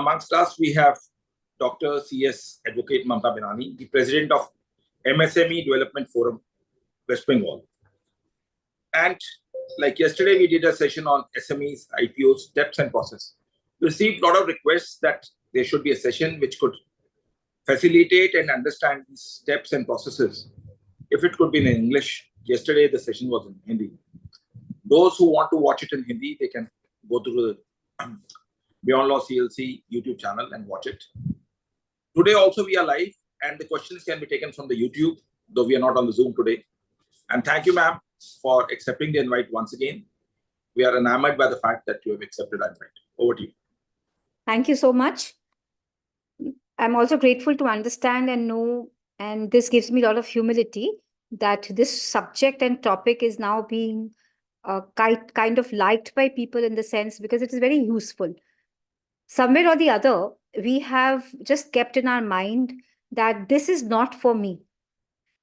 amongst us, we have Dr. C.S. Advocate MAMTA BINANI, the President of MSME Development Forum, West Bengal. And like yesterday, we did a session on SMEs, IPOs, steps and process. We received a lot of requests that there should be a session which could facilitate and understand these steps and processes. If it could be in English, yesterday the session was in Hindi. Those who want to watch it in Hindi, they can go to the Beyond Law CLC YouTube channel and watch it. Today also we are live and the questions can be taken from the YouTube, though we are not on the Zoom today. And thank you, ma'am, for accepting the invite once again. We are enamored by the fact that you have accepted our invite. Over to you. Thank you so much. I'm also grateful to understand and know, and this gives me a lot of humility that this subject and topic is now being kind of liked by people in the sense because it is very useful. Somewhere or the other, we have just kept in our mind that this is not for me.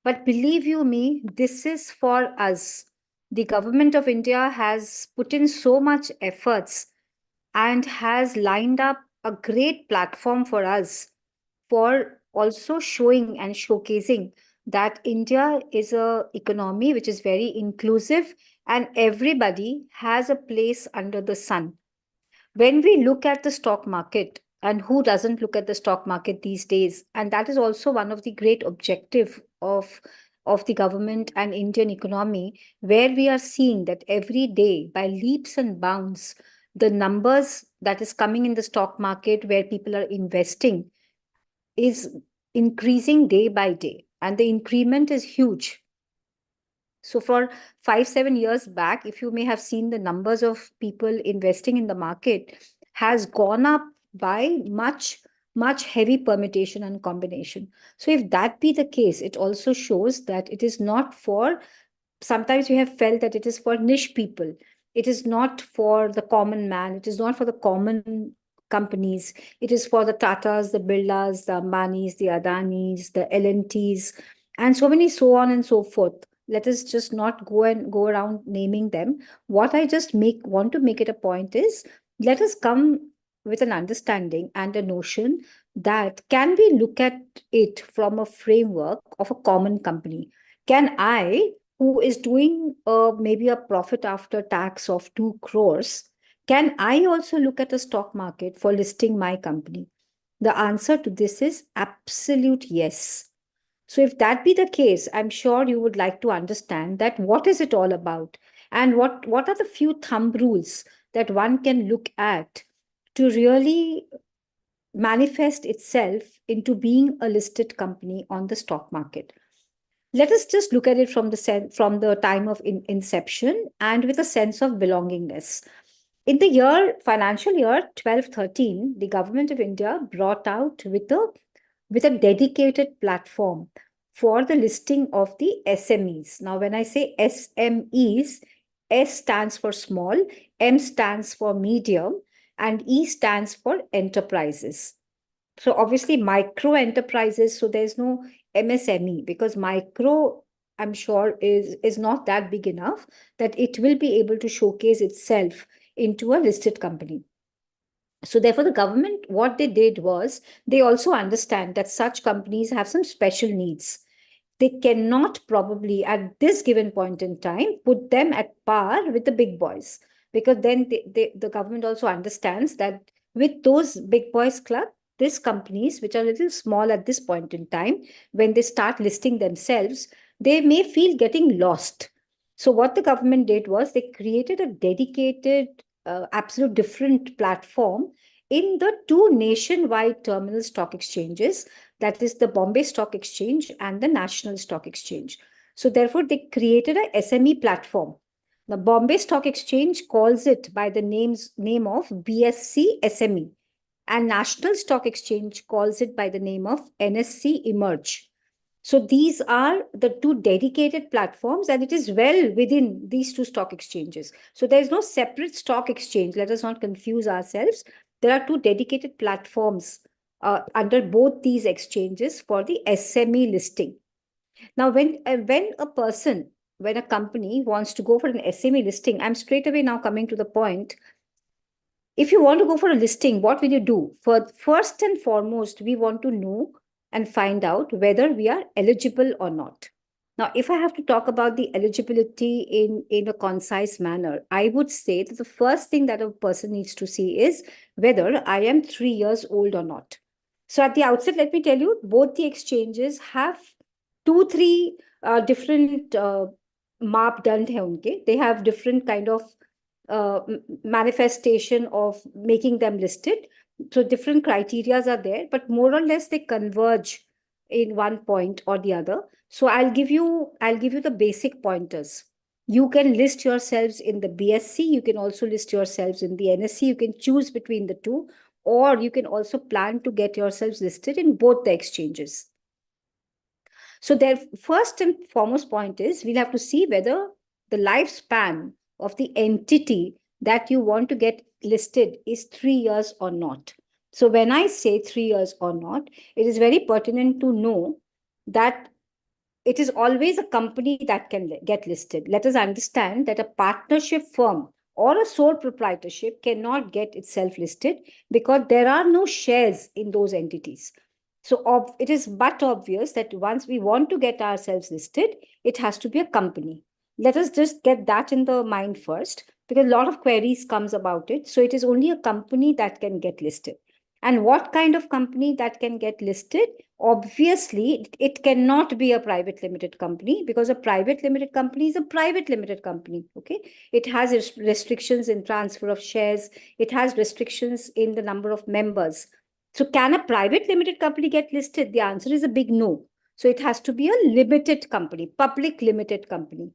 But believe you me, this is for us. The government of India has put in so much efforts and has lined up a great platform for us for also showing and showcasing that India is an economy which is very inclusive and everybody has a place under the sun. When we look at the stock market, and who doesn't look at the stock market these days, and that is also one of the great objectives of the government and Indian economy, where we are seeing that every day by leaps and bounds, the numbers that is coming in the stock market where people are investing is increasing day by day, and the increment is huge. So for 5-7 years back, if you may have seen the numbers of people investing in the market has gone up by much heavy permutation and combination. So if that be the case, it also shows that it is not for, sometimes we have felt that it is for niche people. It is not for the common man. It is not for the common companies. It is for the Tatas, the Birlas, the Ambanis, the Adanis, the L&Ts, and so many so on and so forth. Let us just not go around naming them. What I just want to make it a point is, let us come with an understanding and a notion that can we look at it from a framework of a common company? Can I, who is doing maybe a profit after tax of 2 crores, can I also look at a stock market for listing my company? The answer to this is absolute yes. So if that be the case, I'm sure you would like to understand that what is it all about and what are the few thumb rules that one can look at to really manifest itself into being a listed company on the stock market. Let us just look at it from the time of inception and with a sense of belongingness. In the financial year 12-13, the government of India brought out with a dedicated platform for the listing of the SMEs. Now, when I say SMEs, S stands for small, M stands for medium, and E stands for enterprises. So obviously micro enterprises, so there's no MSME because micro, I'm sure, is not that big enough that it will be able to showcase itself into a listed company. So therefore, the government, what they did was, they also understand that such companies have some special needs. They cannot probably, at this given point in time, put them at par with the big boys. Because then the government also understands that with those big boys club, these companies, which are a little small at this point in time, when they start listing themselves, they may feel getting lost. So what the government did was, they created a dedicated absolute different platform in the 2 nationwide terminal stock exchanges, that is the Bombay Stock Exchange and the National Stock Exchange. So therefore, they created a SME platform. The Bombay Stock Exchange calls it by the name of BSC SME, and National Stock Exchange calls it by the name of NSC Emerge. So these are the 2 dedicated platforms, and it is well within these 2 stock exchanges. So there is no separate stock exchange. Let us not confuse ourselves. There are 2 dedicated platforms under both these exchanges for the SME listing. Now, when a company wants to go for an SME listing, I'm straight away now coming to the point. if you want to go for a listing, what will you do? First and foremost, we want to know and find out whether we are eligible or not. Now, if I have to talk about the eligibility in a concise manner, I would say that the first thing that a person needs to see is whether I am 3 years old or not. So at the outset, let me tell you, both the exchanges have 2-3 different मापदंड है उनके. They have different kind of manifestation of making them listed. So different criterias are there, but more or less they converge in one point or the other. So I'll give you the basic pointers. You can list yourselves in the BSC. You can also list yourselves in the NSC. You can choose between the two, or you can also plan to get yourselves listed in both the exchanges. So their first and foremost point is we'll have to see whether the lifespan of the entity that you want to get listed is 3 years or not. So when I say 3 years or not, it is very pertinent to know that it is always a company that can get listed. Let us understand that a partnership firm or a sole proprietorship cannot get itself listed because there are no shares in those entities. So it is but obvious that once we want to get ourselves listed, it has to be a company. Let us just get that in the mind first, because a lot of queries comes about it. So it is only a company that can get listed. And what kind of company that can get listed? Obviously, it cannot be a private limited company, because a private limited company is a private limited company. Okay, it has restrictions in transfer of shares. It has restrictions in the number of members. So can a private limited company get listed? The answer is a big no. So it has to be a limited company, public limited company.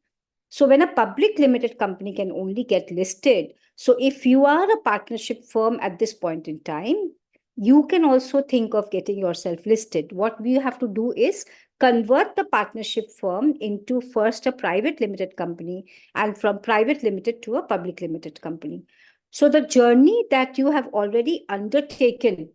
So when a public limited company can only get listed, so if you are a partnership firm at this point in time, you can also think of getting yourself listed. What we have to do is convert the partnership firm into first a private limited company, and from private limited to a public limited company. So the journey that you have already undertaken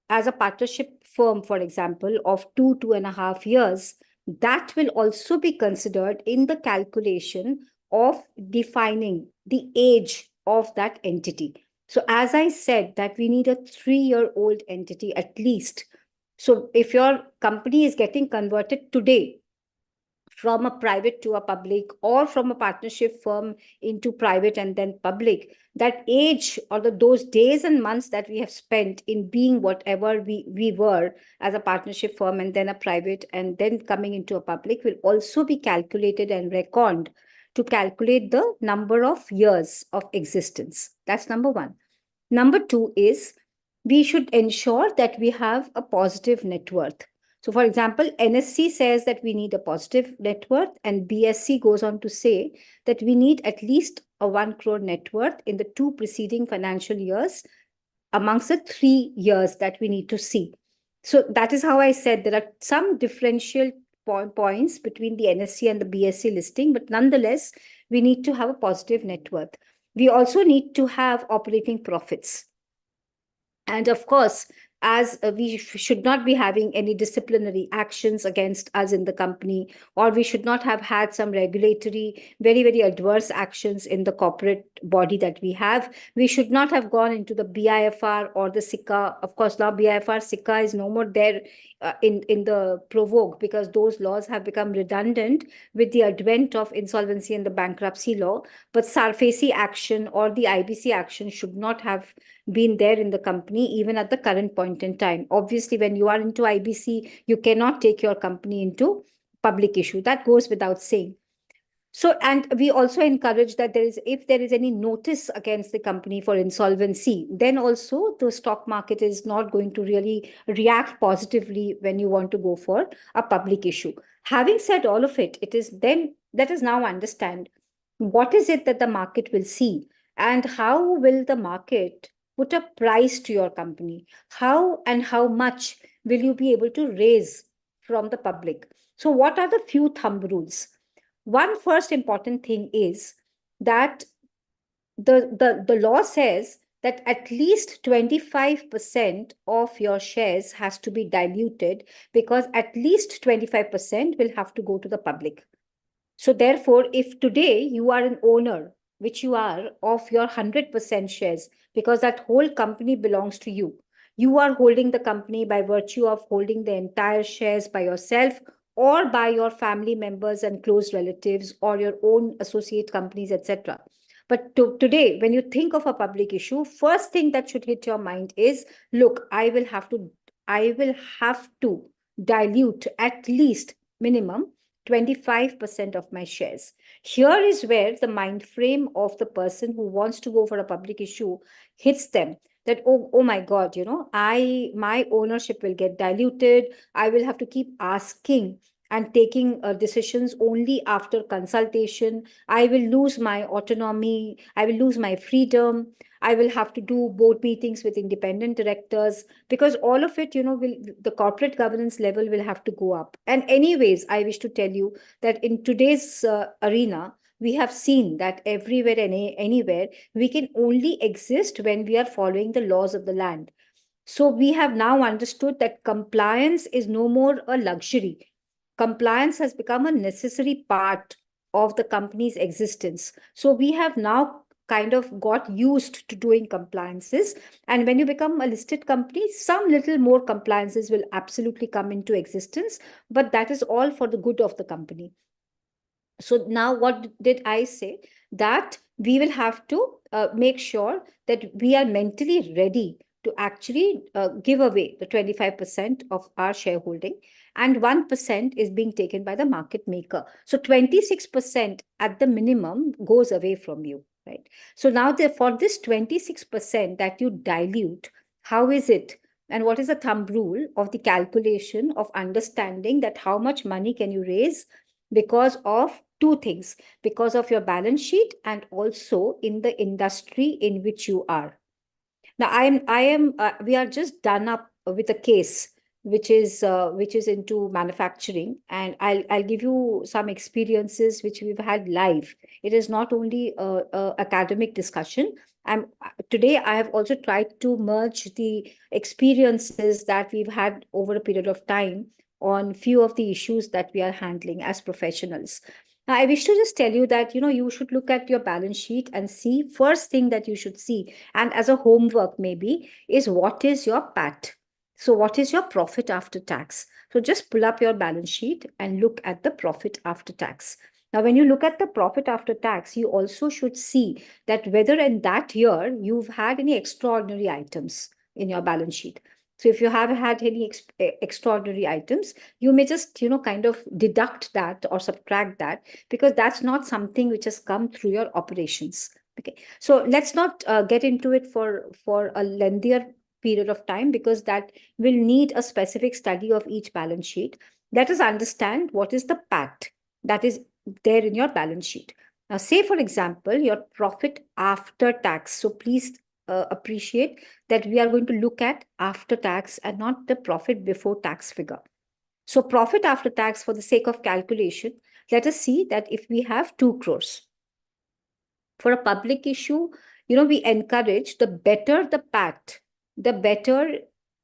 as a partnership firm, for example, of 2.5 years, that will also be considered in the calculation of defining the age of that entity. So as I said, that we need a 3-year-old entity at least. So if your company is getting converted today from a private to a public, or from a partnership firm into private and then public, that age or those days and months that we have spent in being whatever we were as a partnership firm and then a private and then coming into a public will also be calculated and reckoned to calculate the number of years of existence. That's number one. Number two is we should ensure that we have a positive net worth. So for example, NSC says that we need a positive net worth, and BSC goes on to say that we need at least a 1 crore net worth in the 2 preceding financial years amongst the 3 years that we need to see. So that is how I said there are some differential points between the NSC and the BSC listing, but nonetheless, we need to have a positive net worth. We also need to have operating profits. And of course, as we should not be having any disciplinary actions against us in the company, or we should not have had some regulatory, very, very adverse actions in the corporate body that we have. We should not have gone into the BIFR or the SICA. Of course, now BIFR, SICA is no more there in the provoke, because those laws have become redundant with the advent of insolvency and the bankruptcy law. But SARFACI action or the IBC action should not have been there in the company, even at the current point in time. Obviously, when you are into IBC, you cannot take your company into public issue. That goes without saying. So, and we also encourage that if there is any notice against the company for insolvency, then also the stock market is not going to really react positively when you want to go for a public issue. Having said all of it, it is then, let us now understand what is it that the market will see, and how will the market put a price to your company? How and how much will you be able to raise from the public? So what are the few thumb rules? One first important thing is that the law says that at least 25% of your shares has to be diluted, because at least 25% will have to go to the public. So therefore, if today you are an owner which you are, of your 100% shares, because that whole company belongs to you. You are holding the company by virtue of holding the entire shares by yourself or by your family members and close relatives or your own associate companies, etc. But today, when you think of a public issue, first thing that should hit your mind is, look, I will have to dilute at least minimum 25% of my shares. Here is where the mind frame of the person who wants to go for a public issue hits them, that, oh my God, my ownership will get diluted. I will have to keep asking and taking decisions only after consultation. I will lose my autonomy. I will lose my freedom. I will have to do board meetings with independent directors, because all of it, the corporate governance level will have to go up. And anyways, I wish to tell you that in today's arena, we have seen that everywhere and anywhere, we can only exist when we are following the laws of the land. So we have now understood that compliance is no more a luxury. Compliance has become a necessary part of the company's existence. So we have now kind of got used to doing compliances. And when you become a listed company, some little more compliances will absolutely come into existence, but that is all for the good of the company. So now what did I say? That we will have to make sure that we are mentally ready to actually give away the 25% of our shareholding, and 1% is being taken by the market maker. So 26% at the minimum goes away from you, right? So now for this 26% that you dilute, how is it? And what is the thumb rule of the calculation of understanding that how much money can you raise? Because of two things, because of your balance sheet and also in the industry in which you are. Now, we are just done up with a case which is into manufacturing, and I'll give you some experiences which we've had live. It is not only a academic discussion. Today I have also tried to merge the experiences that we've had over a period of time on few of the issues that we are handling as professionals. Now, I wish to just tell you that, you should look at your balance sheet and see, first thing that you should see, and as a homework maybe, is what is your PAT? So what is your profit after tax? So just pull up your balance sheet and look at the profit after tax. Now, when you look at the profit after tax, you also should see that whether in that year you've had any extraordinary items in your balance sheet. So if you have had any extraordinary items, you may just, kind of deduct that or subtract that, because that's not something which has come through your operations. Okay, so let's not get into it for a lengthier period of time, because that will need a specific study of each balance sheet. Let us understand what is the PAT that is there in your balance sheet. Now, say, for example, your profit after tax. So please appreciate that we are going to look at after tax and not the profit before tax figure. So profit after tax, for the sake of calculation, let us see that if we have 2 crores. For a public issue, we encourage the better the PAT, the better,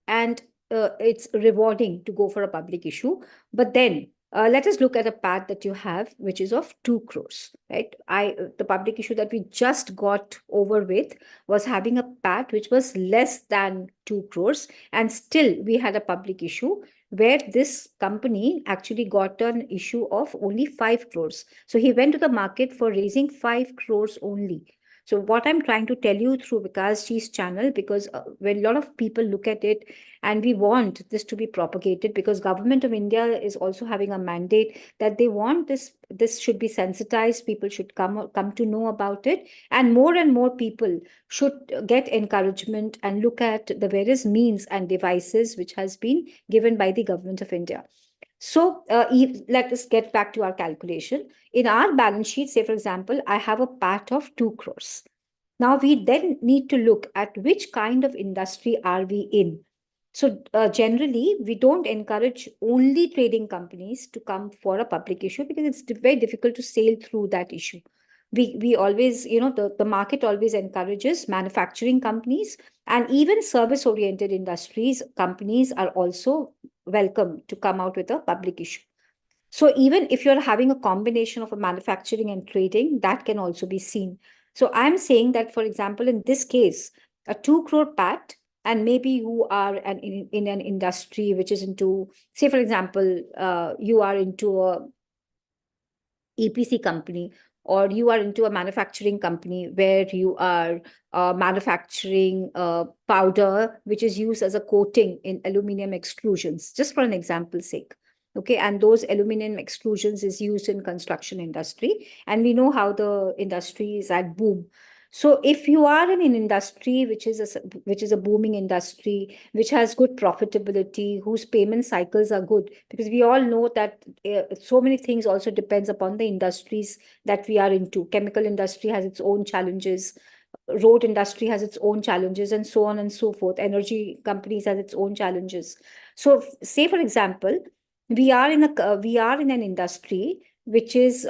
and it's rewarding to go for a public issue. But then let us look at a PAT that you have, which is of 2 crores, right? The public issue that we just got over with was having a PAT which was less than 2 crores, and still we had a public issue where this company actually got an issue of only 5 crores. So he went to the market for raising 5 crores only. So what I'm trying to tell you through Vikasji's channel, because when a lot of people look at it, and we want this to be propagated, because Government of India is also having a mandate that they want this should be sensitized, people should come to know about it, and more people should get encouragement and look at the various means and devices which has been given by the Government of India. So let us get back to our calculation. In our balance sheet, say, for example, I have a PAT of 2 crores. Now, we then need to look at which kind of industry are we in. So generally, we don't encourage only trading companies to come for a public issue, because it's very difficult to sail through that issue. We always, the market always encourages manufacturing companies, and even service-oriented industries companies are also welcome to come out with a public issue. So even if you're having a combination of a manufacturing and trading, that can also be seen. So I'm saying that, for example, in this case, a 2 crore PAT, and maybe you are in an industry which is into, say, for example, you are into a EPC company, or you are into a manufacturing company where you are manufacturing powder, which is used as a coating in aluminum extrusions, just for an example's sake. Okay, and those aluminum extrusions is used in construction industry, and we know how the industry is at boom. So if you are in an industry which is a booming industry, which has good profitability, whose payment cycles are good, because we all know that so many things also depends upon the industries that we are into. Chemical industry has its own challenges, road industry has its own challenges, and so on and so forth. Energy companies has its own challenges. So say, for example, we are in an industry which is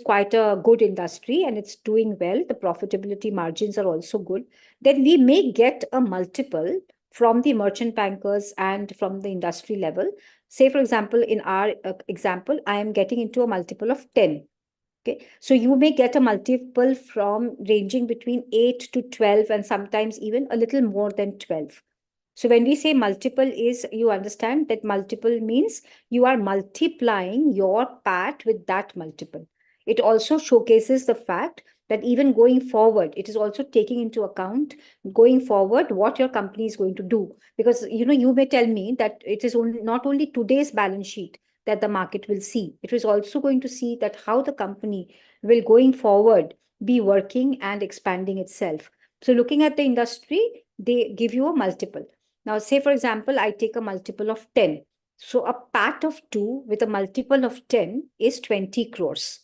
quite a good industry, and it's doing well. The profitability margins are also good. Then we may get a multiple from the merchant bankers and from the industry level. Say, for example, in our example, I am getting into a multiple of 10. Okay, so you may get a multiple from ranging between 8 to 12, and sometimes even a little more than 12. So when we say multiple, is you understand that multiple means you are multiplying your PAT with that multiple. It also showcases the fact that even going forward, it is also taking into account going forward what your company is going to do. Because you may tell me that it is only not only today's balance sheet that the market will see. It is also going to see that how the company will going forward be working and expanding itself. So looking at the industry, they give you a multiple. Now, say, for example, I take a multiple of 10. So a PAT of 2 with a multiple of 10 is 20 crores.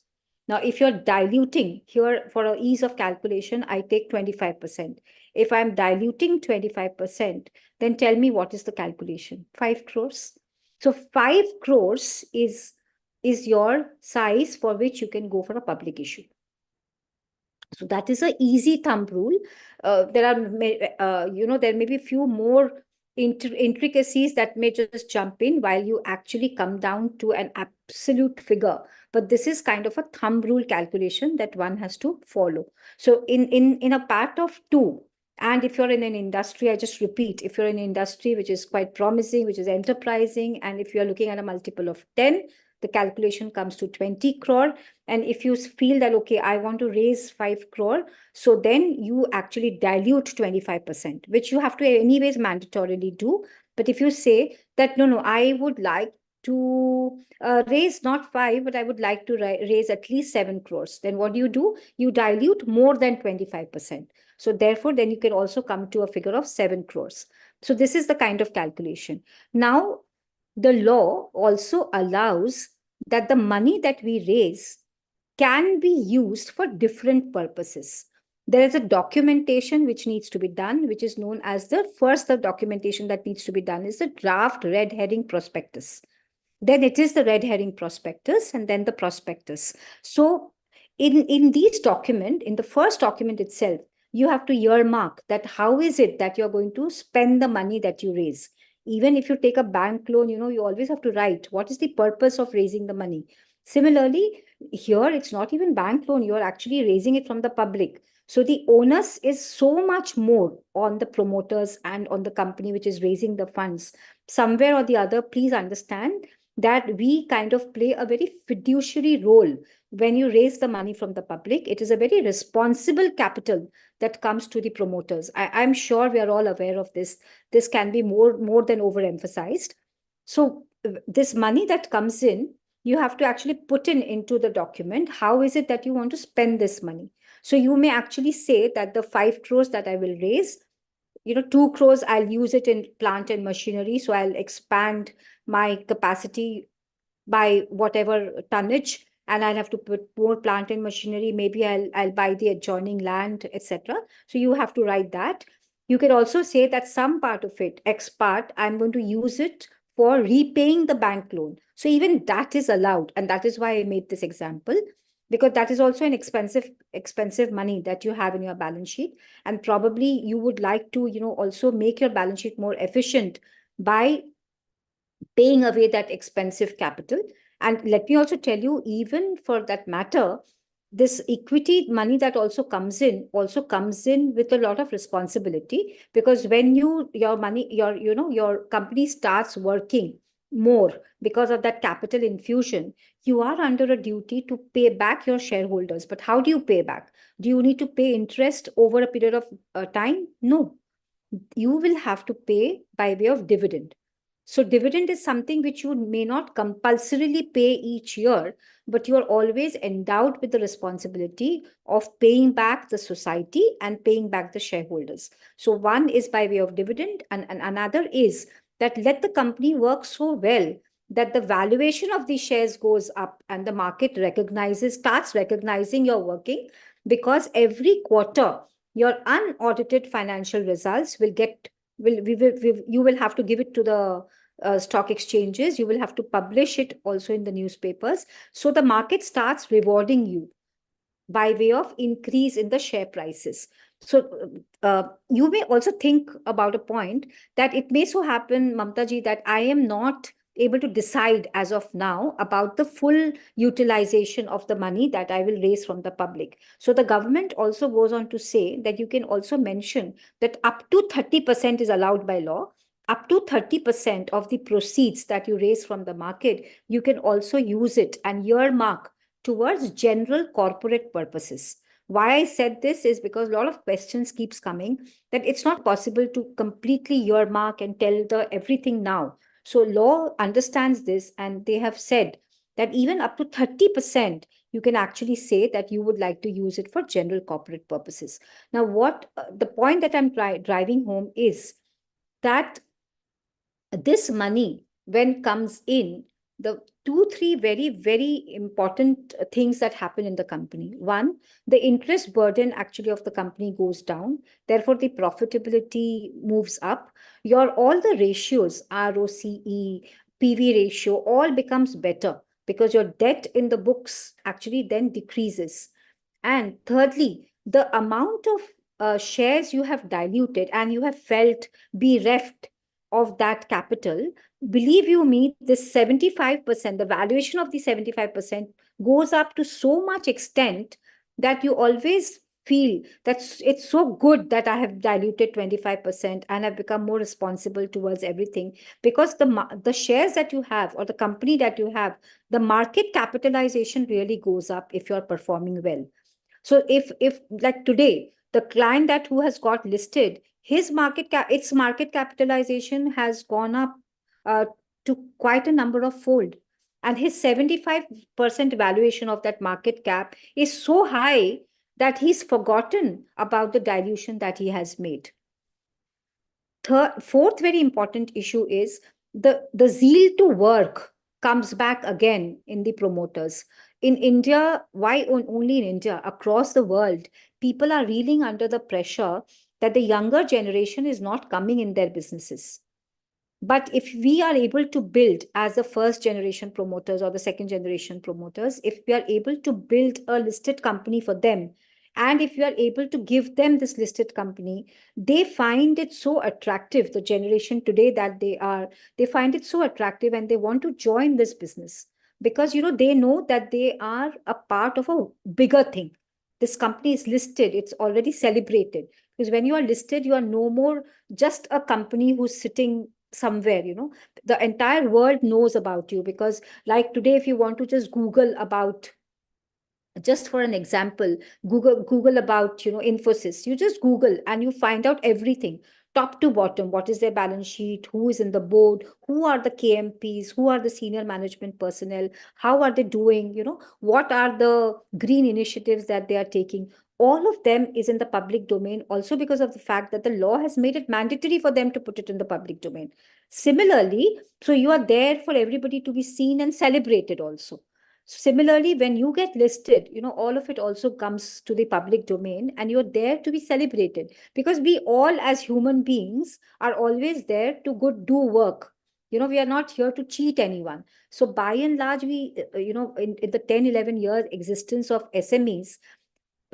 Now, if you're diluting here for ease of calculation, I take 25%. If I'm diluting 25%, then tell me what is the calculation? 5 crores. So 5 crores is your size for which you can go for a public issue. So that is an easy thumb rule. There may be a few more intricacies that may just jump in while you actually come down to an absolute figure. But this is kind of a thumb rule calculation that one has to follow. So in a part of 2, and if you're in an industry, I just repeat, if you're in an industry which is quite promising, which is enterprising, and if you're looking at a multiple of 10, the calculation comes to 20 crore. And if you feel that, okay, I want to raise 5 crore, so then you actually dilute 25%, which you have to anyways mandatorily do. But if you say that, no, I would like to raise not 5, but I would like to raise at least 7 crores, then what do? You dilute more than 25%. So therefore, then you can also come to a figure of 7 crores. So this is the kind of calculation. Now, the law also allows that the money that we raise can be used for different purposes. There is a documentation which needs to be done, which is known as the documentation that needs to be done is the draft red herring prospectus. Then it is the red herring prospectus, and then the prospectus. So in these document, in the first document itself, you have to earmark that how is it that you're going to spend the money that you raise. Even if you take a bank loan, you always have to write what is the purpose of raising the money. Similarly, here it's not even bank loan, you're actually raising it from the public. So the onus is so much more on the promoters and on the company which is raising the funds. Somewhere or the other, please understand that we kind of play a very fiduciary role when you raise the money from the public. It is a very responsible capital that comes to the promoters. I'm sure we are all aware of this. This can be more than overemphasized. So this money that comes in, you have to actually put into the document, how is it that you want to spend this money? So you may actually say that the 5 crores that I will raise, 2 crores, I'll use it in plant and machinery. So I'll expand my capacity by whatever tonnage, and I'll have to put more plant and machinery. Maybe I'll buy the adjoining land, etc. So you have to write that. You can also say that some part of it, X part, I'm going to use it for repaying the bank loan. So even that is allowed. And that is why I made this example, because that is also an expensive money that you have in your balance sheet. And probably you would like to, also make your balance sheet more efficient by paying away that expensive capital. And let me also tell you, even for that matter, this equity money that also comes in with a lot of responsibility, because when your money, your company starts working more because of that capital infusion, you are under a duty to pay back your shareholders. But how do you pay back? Do you need to pay interest over a period of time? No, you will have to pay by way of dividend. So dividend is something which you may not compulsorily pay each year, but you are always endowed with the responsibility of paying back the society and paying back the shareholders. So one is by way of dividend, and another is that let the company work so well that the valuation of the shares goes up and the market starts recognizing your working, because every quarter your unaudited financial results you will have to give it to the stock exchanges. You will have to publish it also in the newspapers. So the market starts rewarding you by way of increase in the share prices. So you may also think about a point that it may so happen, Mamta ji, that I am not able to decide as of now about the full utilization of the money that I will raise from the public. So the government also goes on to say that you can also mention that up to 30% is allowed by law. Up to 30% of the proceeds that you raise from the market, you can also use it and earmark towards general corporate purposes. Why I said this is because a lot of questions keeps coming that it's not possible to completely earmark and tell the everything now. So law understands this, and they have said that even up to 30%, you can actually say that you would like to use it for general corporate purposes. Now, what the point that I'm driving home is that this money, when comes in, the 2 3 very very important things that happen in the company. One, the interest burden actually of the company goes down, therefore the profitability moves up. Your all the ratios, ROCE, PV ratio, all becomes better because your debt in the books actually then decreases. And thirdly, the amount of shares you have diluted and you have felt bereft of that capital, believe you me, this 75%, the valuation of the 75% goes up to so much extent that you always feel that it's so good that I have diluted 25% and have become more responsible towards everything, because the shares that you have or the company that you have, the market capitalization really goes up if you're performing well. So if like today, the client that who has got listed, its market capitalization has gone up uh, to quite a number of fold. And his 75% valuation of that market cap is so high that he's forgotten about the dilution that he has made. Fourth very important issue is the zeal to work comes back again in the promoters. In India, why only in India? Across the world, people are reeling under the pressure that the younger generation is not coming in their businesses. But if we are able to build as the first generation promoters or the second generation promoters, if we are able to build a listed company for them, and if we are able to give them this listed company, they find it so attractive, the generation today that they find it so attractive and they want to join this business because they know that they are a part of a bigger thing. This company is listed, it's already celebrated, because when you are listed, you are no more just a company who's sitting somewhere. The entire world knows about you, because like today, if you want to just Google about, just for an example, Google about Infosys, you just Google and you find out everything top to bottom. What is their balance sheet, who is in the board, who are the KMPs, who are the senior management personnel, how are they doing, what are the green initiatives that they are taking. All of them is in the public domain, also because of the fact that the law has made it mandatory for them to put it in the public domain. Similarly, so you are there for everybody to be seen and celebrated also. Similarly, when you get listed, all of it also comes to the public domain and you're there to be celebrated, because we all as human beings are always there to do work. We are not here to cheat anyone. So by and large, we, in the 10-11 years existence of SMEs,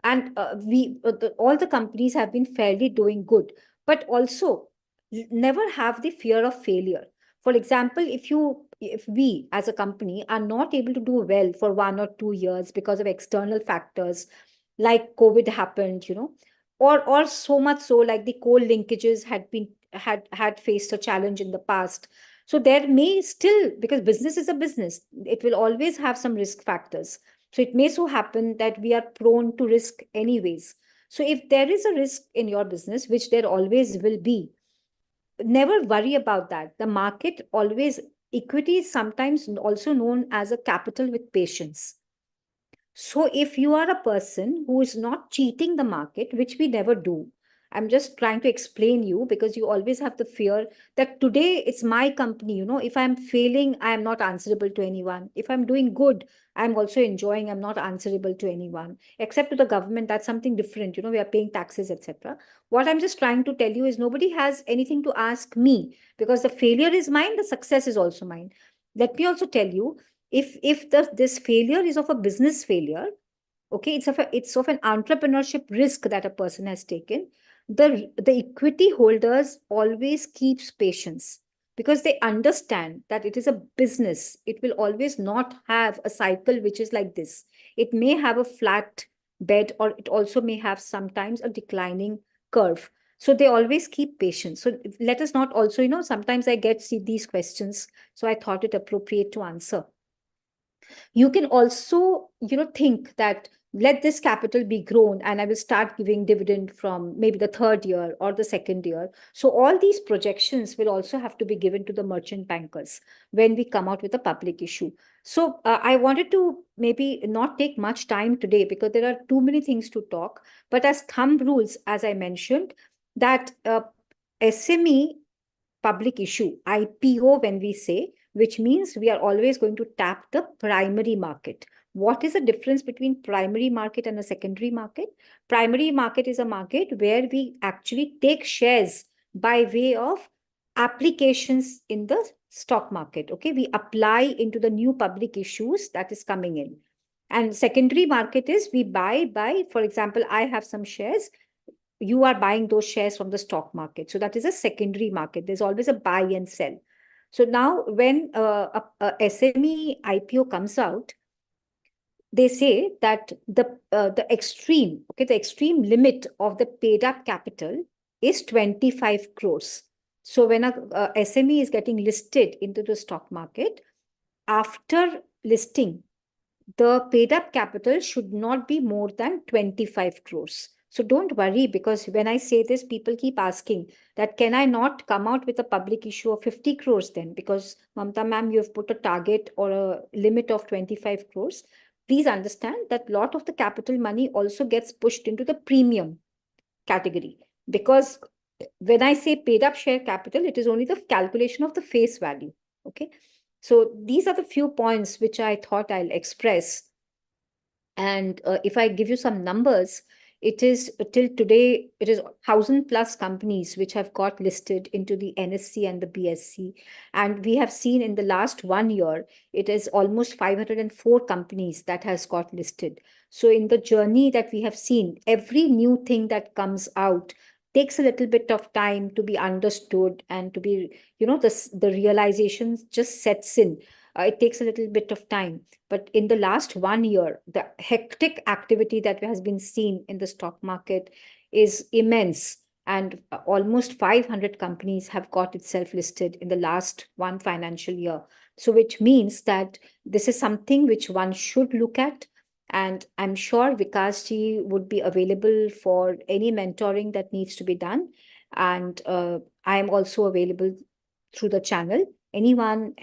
and all the companies have been fairly doing good, but also never have the fear of failure. For example, if you if we as a company are not able to do well for 1 or 2 years because of external factors, like COVID happened, or so much so like the coal linkages had faced a challenge in the past. So there may still, because business is a business, it will always have some risk factors. So it may so happen that we are prone to risk anyways. So if there is a risk in your business, which there always will be, never worry about that. The market always, equity is sometimes also known as a capital with patience. So if you are a person who is not cheating the market, which we never do, I'm just trying to explain you, because you always have the fear that today it's my company. If I'm failing, I am not answerable to anyone. If I'm doing good, I'm also enjoying, I'm not answerable to anyone, except to the government. That's something different. We are paying taxes, etc. What I'm just trying to tell you is nobody has anything to ask me, because the failure is mine, the success is also mine. Let me also tell you, if this failure is of a business failure, okay, it's of an entrepreneurship risk that a person has taken, the equity holders always keeps patience, because they understand that it is a business. It will always not have a cycle which is like this. It may have a flat bed, or it also may have sometimes a declining curve. So they always keep patience. So let us not also, sometimes I see these questions, so I thought it appropriate to answer. You can also, think that let this capital be grown and I will start giving dividend from maybe the third year or the second year. So all these projections will also have to be given to the merchant bankers when we come out with a public issue. So I wanted to maybe not take much time today, because there are too many things to talk. But as thumb rules, as I mentioned, that SME public issue, IPO, when we say, which means we are always going to tap the primary market. What is the difference between primary market and a secondary market? Primary market is a market where we actually take shares by way of applications in the stock market. Okay, we apply into the new public issues that is coming in. And secondary market is we buy, for example, I have some shares, you are buying those shares from the stock market. So that is a secondary market. There's always a buy and sell. So now when a SME IPO comes out, they say that the extreme, okay, the extreme limit of the paid up capital is 25 crores. So when a SME is getting listed into the stock market, after listing, the paid up capital should not be more than 25 crores. So don't worry, because when I say this, people keep asking that, can I not come out with a public issue of 50 crores then? Because Mamta ma'am, you have put a target or a limit of 25 crores. Please understand that a lot of the capital money also gets pushed into the premium category. Because when I say paid up share capital, it is only the calculation of the face value. Okay. So these are the few points which I thought I'll express. And if I give you some numbers, it is till today, it is 1,000+ companies which have got listed into the NSE and the BSE. And we have seen in the last 1 year, it is almost 504 companies that has got listed. So in the journey that we have seen, every new thing that comes out takes a little bit of time to be understood and to be, the realization just sets in. It takes a little bit of time. But in the last 1 year, the hectic activity that has been seen in the stock market is immense. And almost 500 companies have got itself listed in the last one financial year. So which means that this is something which one should look at. And I'm sure Vikas ji would be available for any mentoring that needs to be done. And I am also available through the channel. Anyone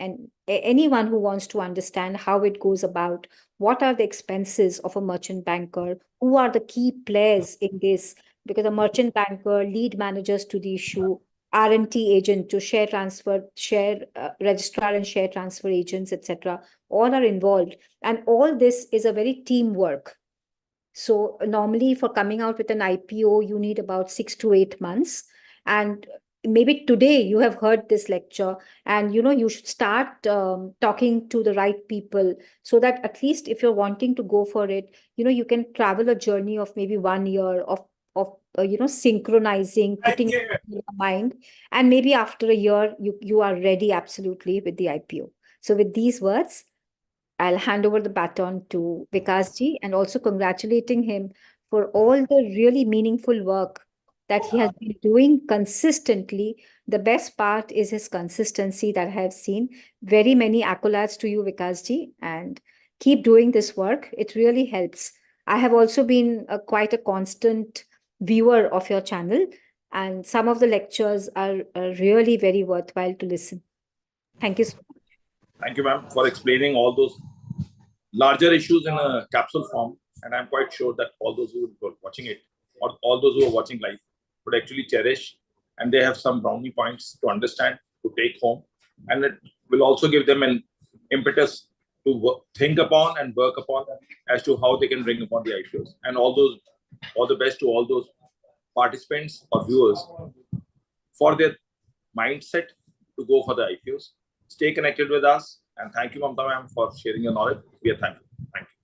who wants to understand how it goes about, what are the expenses of a merchant banker, who are the key players in this, because a merchant banker, lead managers to the issue, R&T agent to share transfer, registrar and share transfer agents, etc., all are involved. And all this is a very teamwork. So normally for coming out with an IPO, you need about 6 to 8 months. And maybe today you have heard this lecture, and you should start talking to the right people, so that at least if you're wanting to go for it, you can travel a journey of maybe 1 year of synchronizing, putting it in your mind, and maybe after a year you are ready absolutely with the IPO. So with these words, I'll hand over the baton to Vikas ji, and also congratulating him for all the really meaningful work that he has been doing consistently. The best part is his consistency that I have seen. Very many accolades to you, Vikas ji, and keep doing this work. It really helps. I have also been quite a constant viewer of your channel, and some of the lectures are really very worthwhile to listen. Thank you so much. Thank you, ma'am, for explaining all those larger issues in a capsule form. And I'm quite sure that all those who are watching it, or all those who are watching live, would actually cherish, and they have some brownie points to understand, to take home. And it will also give them an impetus to think upon and work upon as to how they can bring upon the IPOs. And all the best to all those participants or viewers for their mindset to go for the IPOs. Stay connected with us, and thank you, Mamta ma'am, for sharing your knowledge. We are thankful. Thank you.